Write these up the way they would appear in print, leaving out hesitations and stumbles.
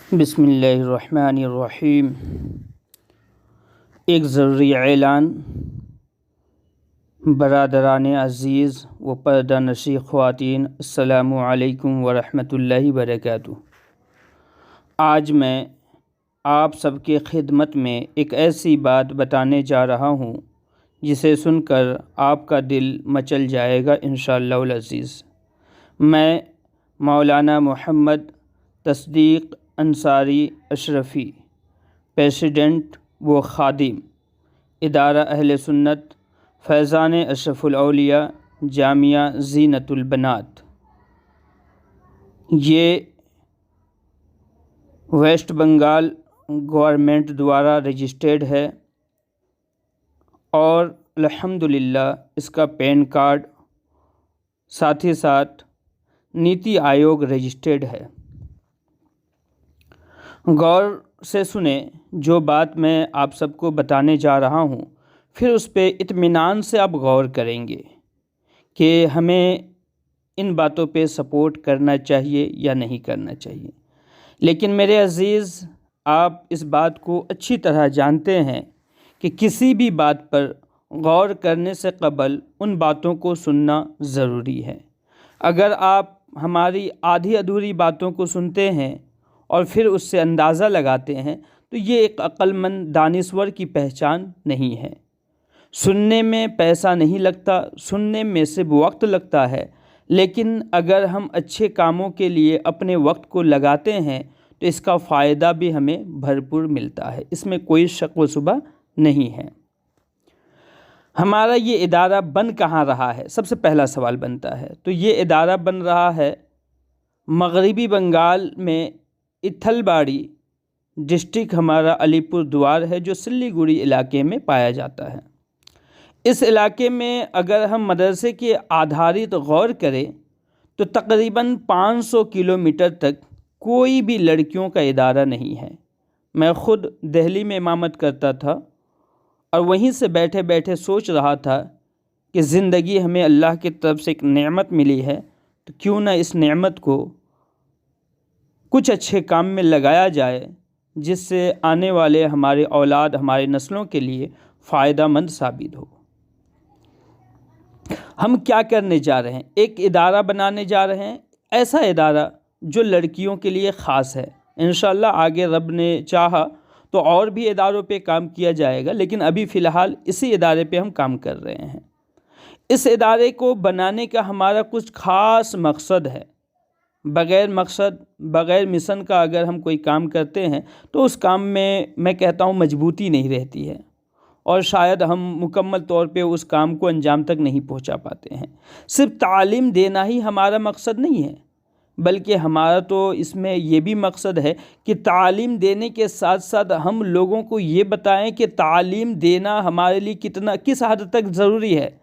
बिस्मिल्लाहिर्रहमानिर्रहीम। एक ज़रूरी ऐलान। बरादरान अज़ीज़ व पर्दा नशी ख़वातीन, अस्सलामु अलैकुम व रहमतुल्लाहि व बरकातुहू। आज मैं आप सबके खिदमत में एक ऐसी बात बताने जा रहा हूँ जिसे सुनकर आपका दिल मचल जाएगा इंशाअल्लाहुल अज़ीज़। मैं मौलाना मोहम्मद तस्दीक़ अंसारी अशरफ़ी, प्रेसिडेंट व ख़ादिम इदारा अहले सुन्नत फैज़ान अशरफुल औलिया जामिया ज़ीनतुल बनात, ये वेस्ट बंगाल गवर्नमेंट द्वारा रजिस्टर्ड है और अल्हम्दुलिल्लाह इसका पैन कार्ड साथ ही साथ नीति आयोग रजिस्टर्ड है। गौर से सुने जो बात मैं आप सबको बताने जा रहा हूँ, फिर उस पे इत्मीनान से आप गौर करेंगे कि हमें इन बातों पे सपोर्ट करना चाहिए या नहीं करना चाहिए। लेकिन मेरे अज़ीज़, आप इस बात को अच्छी तरह जानते हैं कि किसी भी बात पर गौर करने से कबल उन बातों को सुनना ज़रूरी है। अगर आप हमारी आधी अधूरी बातों को सुनते हैं और फिर उससे अंदाज़ा लगाते हैं तो ये एक अक्लमंद दानिश्वर की पहचान नहीं है। सुनने में पैसा नहीं लगता, सुनने में सिर्फ वक्त लगता है, लेकिन अगर हम अच्छे कामों के लिए अपने वक्त को लगाते हैं तो इसका फ़ायदा भी हमें भरपूर मिलता है, इसमें कोई शक व शुबा नहीं है। हमारा ये इदारा बन कहाँ रहा है, सबसे पहला सवाल बनता है। तो ये इदारा बन रहा है मगरिबी बंगाल में इथलबाड़ी डिस्ट्रिक्ट, हमारा अलीपुर द्वार है जो सिल्लीगुड़ी इलाके में पाया जाता है। इस इलाके में अगर हम मदरसे के आधारित गौर करें तो तकरीबन 500 किलोमीटर तक कोई भी लड़कियों का इदारा नहीं है। मैं ख़ुद दिल्ली में इमामत करता था और वहीं से बैठे बैठे सोच रहा था कि ज़िंदगी हमें अल्लाह की तरफ से एक नेमत मिली है, तो क्यों ना इस नेमत को कुछ अच्छे काम में लगाया जाए जिससे आने वाले हमारे औलाद, हमारे नस्लों के लिए फ़ायदामंद साबित हो। हम क्या करने जा रहे हैं? एक इदारा बनाने जा रहे हैं, ऐसा इदारा जो लड़कियों के लिए ख़ास है। इंशाअल्लाह आगे रब ने चाहा तो और भी इदारों पे काम किया जाएगा, लेकिन अभी फ़िलहाल इसी इदारे पे हम काम कर रहे हैं। इस इदारे को बनाने का हमारा कुछ ख़ास मकसद है। बग़ैर मकसद, बग़ैर मिशन का अगर हम कोई काम करते हैं तो उस काम में मैं कहता हूँ मजबूती नहीं रहती है और शायद हम मुकम्मल तौर पे उस काम को अंजाम तक नहीं पहुँचा पाते हैं। सिर्फ तालीम देना ही हमारा मकसद नहीं है, बल्कि हमारा तो इसमें ये भी मकसद है कि तालीम देने के साथ साथ हम लोगों को ये बताएं कि तालीम देना हमारे लिए किस हद तक ज़रूरी है,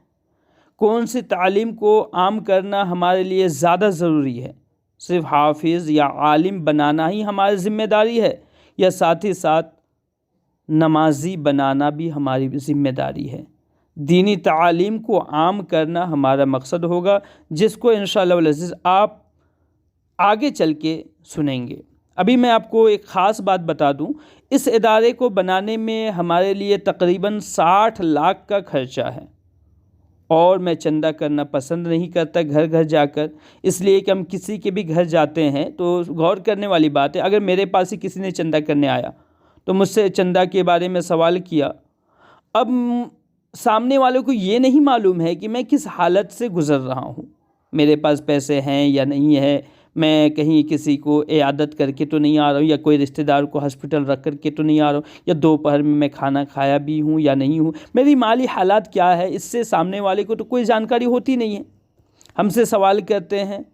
कौन सी तालीम को आम करना हमारे लिए ज़्यादा ज़रूरी है। सिर्फ हाफिज़ या आलिम बनाना ही हमारी ज़िम्मेदारी है या साथ ही साथ नमाजी बनाना भी हमारी ज़िम्मेदारी है। दीनी तालीम को आम करना हमारा मकसद होगा, जिसको इंशाअल्लाह अज़ीज़ आप आगे चल के सुनेंगे। अभी मैं आपको एक ख़ास बात बता दूं, इस इदारे को बनाने में हमारे लिए तकरीबन 60 लाख का खर्चा है और मैं चंदा करना पसंद नहीं करता घर घर जाकर, इसलिए कि हम किसी के भी घर जाते हैं तो गौर करने वाली बात है। अगर मेरे पास ही किसी ने चंदा करने आया तो मुझसे चंदा के बारे में सवाल किया, अब सामने वालों को ये नहीं मालूम है कि मैं किस हालत से गुज़र रहा हूँ, मेरे पास पैसे हैं या नहीं है, मैं कहीं किसी को इयादत करके तो नहीं आ रहा हूँ या कोई रिश्तेदार को हॉस्पिटल रख कर के तो नहीं आ रहा हूँ, या दोपहर में मैं खाना खाया भी हूँ या नहीं हूँ, मेरी माली हालात क्या है, इससे सामने वाले को तो कोई जानकारी होती नहीं है। हमसे सवाल करते हैं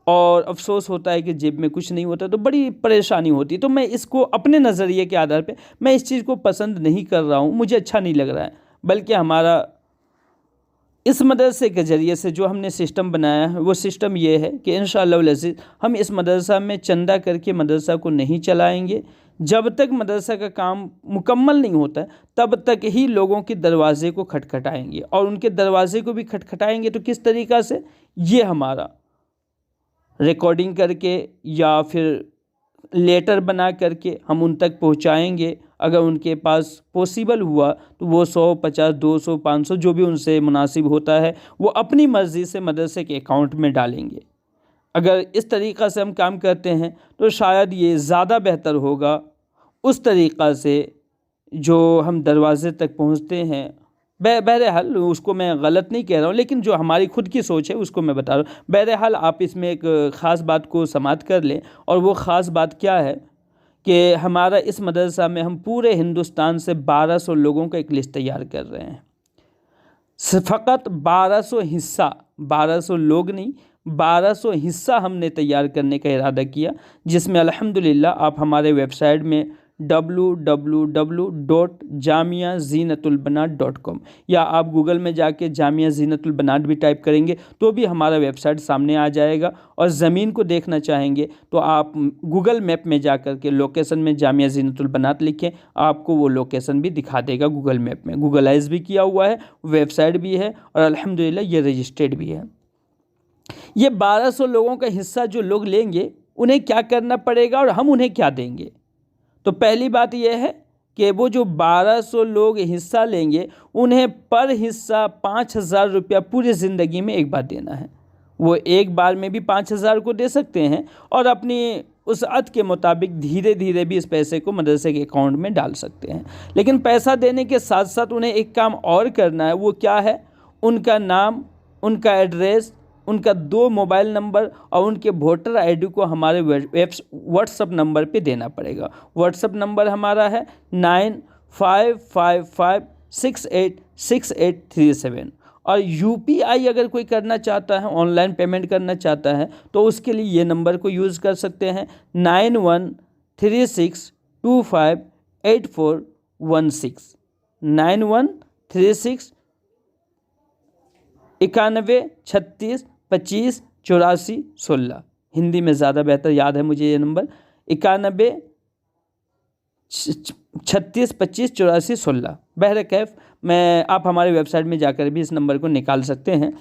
और अफसोस होता है कि जेब में कुछ नहीं होता, तो बड़ी परेशानी होती है। तो मैं इसको अपने नज़रिए के आधार पर मैं इस चीज़ को पसंद नहीं कर रहा हूँ, मुझे अच्छा नहीं लग रहा है। बल्कि हमारा इस मदरसे के ज़रिए से जो हमने सिस्टम बनाया है वो सिस्टम ये है कि इंशाअल्लाह अज़ीज़ हम इस मदरसा में चंदा करके मदरसा को नहीं चलाएंगे। जब तक मदरसा का काम मुकम्मल नहीं होता है तब तक ही लोगों के दरवाज़े को खटखटाएंगे, और उनके दरवाज़े को भी खटखटाएंगे तो किस तरीक़ा से, ये हमारा रिकॉर्डिंग करके या फिर लेटर बना करके हम उन तक पहुंचाएंगे। अगर उनके पास पॉसिबल हुआ तो वो 100, 50, 200, 500 जो भी उनसे मुनासिब होता है वो अपनी मर्ज़ी से मदरसे के अकाउंट में डालेंगे। अगर इस तरीक़ा से हम काम करते हैं तो शायद ये ज़्यादा बेहतर होगा उस तरीक़ा से जो हम दरवाज़े तक पहुंचते हैं। बहरहाल उसको मैं गलत नहीं कह रहा हूँ, लेकिन जो हमारी खुद की सोच है उसको मैं बता रहा हूँ। बहरहाल आप इसमें एक ख़ास बात को समाअत कर लें, और वो ख़ास बात क्या है कि हमारा इस मदरसा में हम पूरे हिंदुस्तान से 1200 लोगों का एक लिस्ट तैयार कर रहे हैं। फ़कत 1200 हिस्सा, 1200 लोग नहीं, 1200 हिस्सा हमने तैयार करने का इरादा किया, जिसमें अल्हम्दुलिल्लाह आप हमारे वेबसाइट में www.jamiazinatulbanat.com या आप गूगल में जाके जामिया ज़ीनतुल बनात भी टाइप करेंगे तो भी हमारा वेबसाइट सामने आ जाएगा। और ज़मीन को देखना चाहेंगे तो आप गूगल मैप में जा कर के लोकेशन में जामिया ज़ीनतुल बनात लिखें, आपको वो लोकेशन भी दिखा देगा गूगल मैप में। गूगलाइज भी किया हुआ है, वेबसाइट भी है और अल्हम्दुलिल्लाह ये रजिस्टर्ड भी है। ये 1200 लोगों का हिस्सा जो लोग लेंगे उन्हें क्या करना पड़ेगा और हम उन्हें क्या देंगे। तो पहली बात यह है कि वो जो 1200 लोग हिस्सा लेंगे उन्हें पर हिस्सा 5000 रुपया पूरी ज़िंदगी में एक बार देना है। वो एक बार में भी 5000 को दे सकते हैं और अपनी उस अद के मुताबिक धीरे धीरे भी इस पैसे को मदरसे के अकाउंट में डाल सकते हैं। लेकिन पैसा देने के साथ साथ उन्हें एक काम और करना है। वो क्या है? उनका नाम, उनका एड्रेस, उनका 2 मोबाइल नंबर और उनके वोटर आईडी को हमारे व्हाट्सअप नंबर पे देना पड़ेगा। व्हाट्सअप नंबर हमारा है 9555686837 और यूपीआई अगर कोई करना चाहता है, ऑनलाइन पेमेंट करना चाहता है तो उसके लिए ये नंबर को यूज़ कर सकते हैं 9136258416 9136 9136258416। हिंदी में ज़्यादा बेहतर याद है मुझे ये नंबर 9136258416। बहरकैफ आप हमारे वेबसाइट में जाकर भी इस नंबर को निकाल सकते हैं।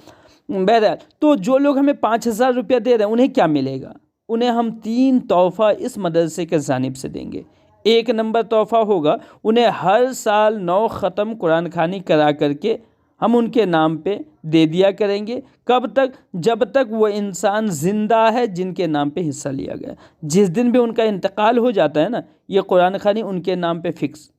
बहरहाल तो जो लोग हमें 5000 रुपया दे रहे हैं उन्हें क्या मिलेगा? उन्हें हम 3 तोहफ़ा इस मदरसे के जानिब से देंगे। 1 नंबर तोहफ़ा होगा उन्हें हर साल 9 ख़त्म कुरान खानी करा करके हम उनके नाम पे दे दिया करेंगे। कब तक? जब तक वो इंसान ज़िंदा है जिनके नाम पे हिस्सा लिया गया। जिस दिन भी उनका इंतकाल हो जाता है ना, ये कुरान खानी उनके नाम पे फ़िक्स।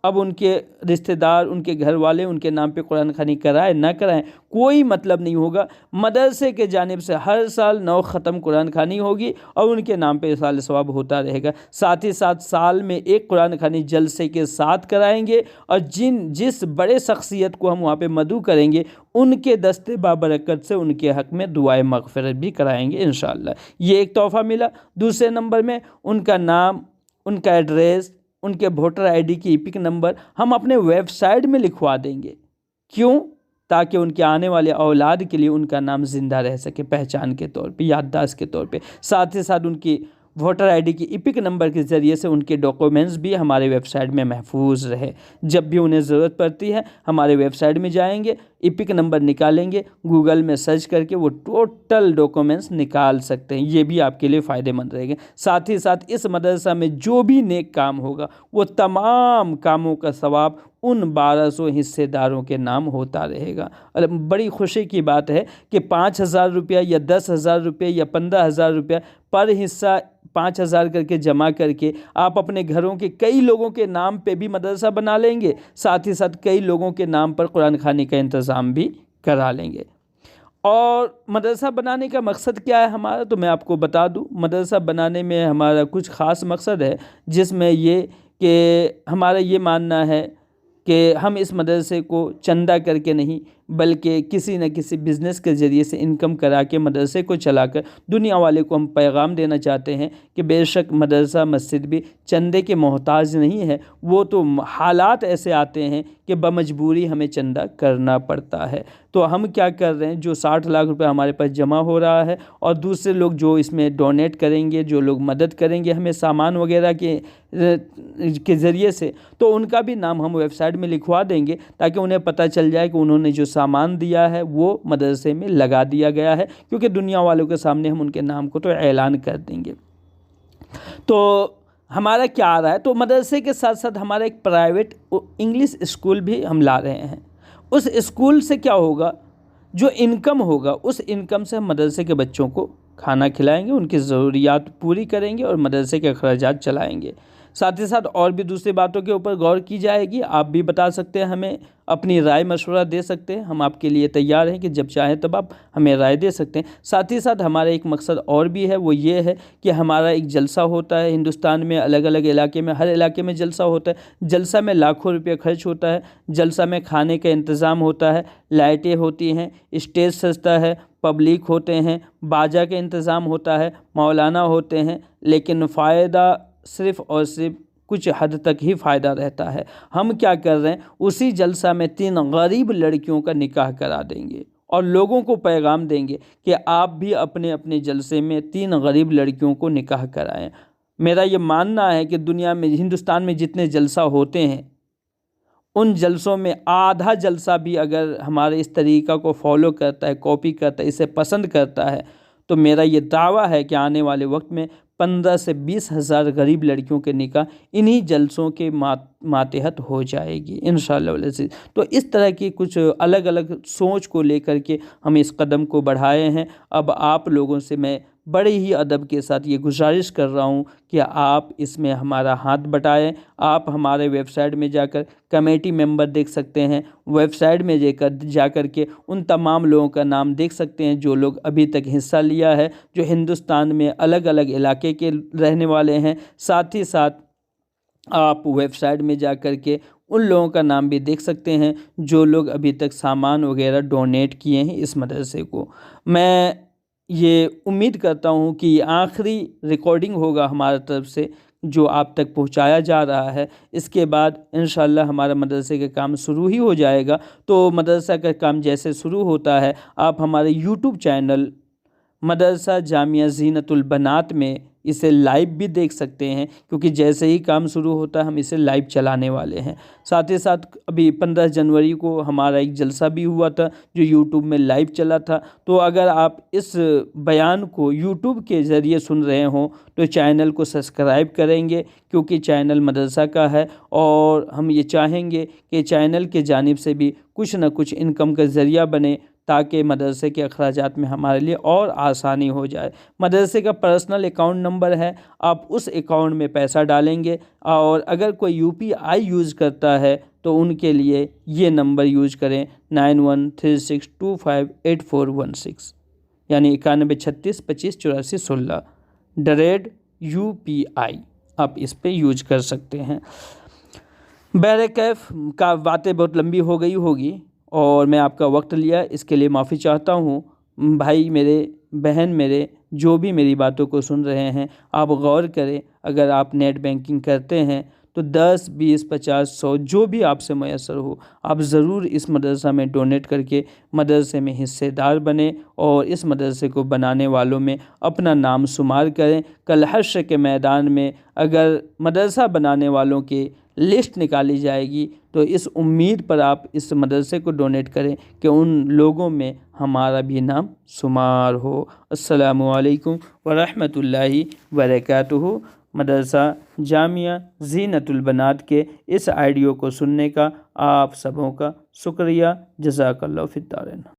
अब उनके रिश्तेदार, उनके घर वाले उनके नाम पे कुरान खानी कराए ना कराएं कोई मतलब नहीं होगा। मदरसे के जानिब से हर साल 9 ख़त्म कुरान खानी होगी और उनके नाम पे साल सवाब होता रहेगा। साथ ही साथ साल में 1 कुरान खानी जलसे के साथ कराएंगे और जिस बड़े शख्सियत को हम वहाँ पे मदऊ करेंगे उनके दस्ते बाबरकत से उनके हक़ में दुआए मग़फ़िरत भी कराएंगे इंशाअल्लाह। ये एक तोहफ़ा मिला। दूसरे नंबर में उनका नाम, उनका एड्रेस, उनके वोटर आईडी की ईपिक नंबर हम अपने वेबसाइट में लिखवा देंगे। क्यों? ताकि उनके आने वाले औलाद के लिए उनका नाम ज़िंदा रह सके, पहचान के तौर पे, याददाश्त के तौर पे। साथ ही साथ उनकी वोटर आईडी की ईपिक नंबर के ज़रिए से उनके डॉक्यूमेंट्स भी हमारे वेबसाइट में महफूज रहे। जब भी उन्हें ज़रूरत पड़ती है हमारे वेबसाइट में जाएंगे, ईपिक नंबर निकालेंगे, गूगल में सर्च करके वो टोटल डॉक्यूमेंट्स निकाल सकते हैं। ये भी आपके लिए फ़ायदेमंद रहेंगे। साथ ही साथ इस मदरसा में जो भी नेक काम होगा वो तमाम कामों का सवाब उन 1200 हिस्सेदारों के नाम होता रहेगा। बड़ी खुशी की बात है कि 5000 रुपया या 10,000 रुपये या 15,000 रुपया पर हिस्सा 5000 करके जमा करके आप अपने घरों के कई लोगों के नाम पे भी मदरसा बना लेंगे। साथ ही साथ कई लोगों के नाम पर कुरान खानी का इंतज़ाम भी करा लेंगे। और मदरसा बनाने का मकसद क्या है हमारा, तो मैं आपको बता दूं। मदरसा बनाने में हमारा कुछ ख़ास मकसद है, जिसमें ये कि हमारा ये मानना है कि हम इस मदरसे को चंदा करके नहीं बल्कि किसी न किसी बिज़नेस के ज़रिए से इनकम करा के मदरसे को चलाकर दुनिया वाले को हम पैगाम देना चाहते हैं कि बेशक मदरसा मस्जिद भी चंदे के मोहताज नहीं है। वो तो हालात ऐसे आते हैं कि बमजबूरी हमें चंदा करना पड़ता है। तो हम क्या कर रहे हैं, जो 60 लाख रुपए हमारे पास जमा हो रहा है और दूसरे लोग जो इसमें डोनेट करेंगे, जो लोग मदद करेंगे हमें सामान वगैरह के ज़रिए से, तो उनका भी नाम हम वेबसाइट में लिखवा देंगे ताकि उन्हें पता चल जाए कि उन्होंने जो सामान दिया है वो मदरसे में लगा दिया गया है, क्योंकि दुनिया वालों के सामने हम उनके नाम को तो ऐलान कर देंगे। तो हमारा क्या आ रहा है, तो मदरसे के साथ साथ हमारा एक प्राइवेट इंग्लिश स्कूल भी हम ला रहे हैं। उस स्कूल से क्या होगा, जो इनकम होगा उस इनकम से हम मदरसे के बच्चों को खाना खिलाएंगे, उनकी ज़रूरियात पूरी करेंगे और मदरसे के अखराजात चलाएंगे। साथ ही साथ और भी दूसरी बातों के ऊपर गौर की जाएगी। आप भी बता सकते हैं, हमें अपनी राय मशवरा दे सकते हैं, हम आपके लिए तैयार हैं कि जब चाहें तब आप हमें राय दे सकते हैं। साथ ही साथ हमारा एक मकसद और भी है, वो ये है कि हमारा एक जलसा होता है हिंदुस्तान में, अलग अलग इलाके में, हर इलाके में जलसा होता है। जलसा में लाखों रुपये खर्च होता है। जलसा में खाने का इंतज़ाम होता है, लाइटें होती हैं, स्टेज सजता है, पब्लिक होते हैं, बाजा का इंतज़ाम होता है, मौलाना होते हैं, लेकिन फ़ायदा सिर्फ़ और सिर्फ कुछ हद तक ही फ़ायदा रहता है। हम क्या कर रहे हैं, उसी जलसा में 3 गरीब लड़कियों का निकाह करा देंगे और लोगों को पैगाम देंगे कि आप भी अपने अपने जलसे में 3 गरीब लड़कियों को निकाह कराएं। मेरा ये मानना है कि दुनिया में, हिंदुस्तान में जितने जलसा होते हैं, उन जलसों में आधा जलसा भी अगर हमारे इस तरीक़ा को फॉलो करता है, कॉपी करता है, इसे पसंद करता है, तो मेरा ये दावा है कि आने वाले वक्त में 15 से 20 हज़ार गरीब लड़कियों के निकाह इन्हीं जलसों के मातहत हो जाएगी इंशाअल्लाह से। तो इस तरह की कुछ अलग अलग सोच को लेकर के हम इस कदम को बढ़ाए हैं। अब आप लोगों से मैं बड़े ही अदब के साथ ये गुजारिश कर रहा हूँ कि आप इसमें हमारा हाथ बटाएं। आप हमारे वेबसाइट में जाकर कमेटी मेंबर देख सकते हैं, वेबसाइट में जाकर के उन तमाम लोगों का नाम देख सकते हैं जो लोग अभी तक हिस्सा लिया है, जो हिंदुस्तान में अलग अलग इलाके के रहने वाले हैं। साथ ही साथ आप वेबसाइट में जाकर के उन लोगों का नाम भी देख सकते हैं जो लोग अभी तक सामान वगैरह डोनेट किए हैं इस मदरसे को। मैं ये उम्मीद करता हूँ कि आखिरी रिकॉर्डिंग होगा हमारी तरफ से जो आप तक पहुँचाया जा रहा है। इसके बाद इंशाअल्लाह हमारा मदरसे का काम शुरू ही हो जाएगा। तो मदरसा का काम जैसे शुरू होता है, आप हमारे यूट्यूब चैनल मदरसा जामिया ज़ीनतुल बनात में इसे लाइव भी देख सकते हैं, क्योंकि जैसे ही काम शुरू होता है हम इसे लाइव चलाने वाले हैं। साथ ही साथ अभी 15 जनवरी को हमारा एक जलसा भी हुआ था जो यूट्यूब में लाइव चला था। तो अगर आप इस बयान को यूट्यूब के ज़रिए सुन रहे हों तो चैनल को सब्सक्राइब करेंगे, क्योंकि चैनल मदरसा का है और हम ये चाहेंगे कि चैनल के जानिब से भी कुछ न कुछ इनकम का ज़रिया बने, ताकि मदरसे के अखराजात में हमारे लिए और आसानी हो जाए। मदरसे का पर्सनल अकाउंट नंबर है, आप उस अकाउंट में पैसा डालेंगे और अगर कोई UPI यूज़ करता है तो उनके लिए ये नंबर यूज़ करें 9136258416, यानी 9136258416 @UPI आप इस पे यूज कर सकते हैं। बैरकैफ का बातें बहुत लंबी हो गई होगी और मैं आपका वक्त लिया, इसके लिए माफ़ी चाहता हूँ। भाई मेरे, बहन मेरे, जो भी मेरी बातों को सुन रहे हैं, आप गौर करें। अगर आप नेट बैंकिंग करते हैं तो 10, 20, 50, 100 जो भी आपसे मैसर हो, आप ज़रूर इस मदरसा में डोनेट करके मदरसे में हिस्सेदार बने और इस मदरसे को बनाने वालों में अपना नाम शुमार करें। कल हश्र के मैदान में अगर मदरसा बनाने वालों की लिस्ट निकाली जाएगी तो इस उम्मीद पर आप इस मदरसे को डोनेट करें कि उन लोगों में हमारा भी नाम शुमार हो। अस्सलामु अलैकुम वरहमतुल्लाहि वबरकातुहू। मदरसा जामिया ज़ीनतुल बनात के इस ऑडियो को सुनने का आप सबों का शुक्रिया। जज़ाकल्लाहु फिद्दारिन।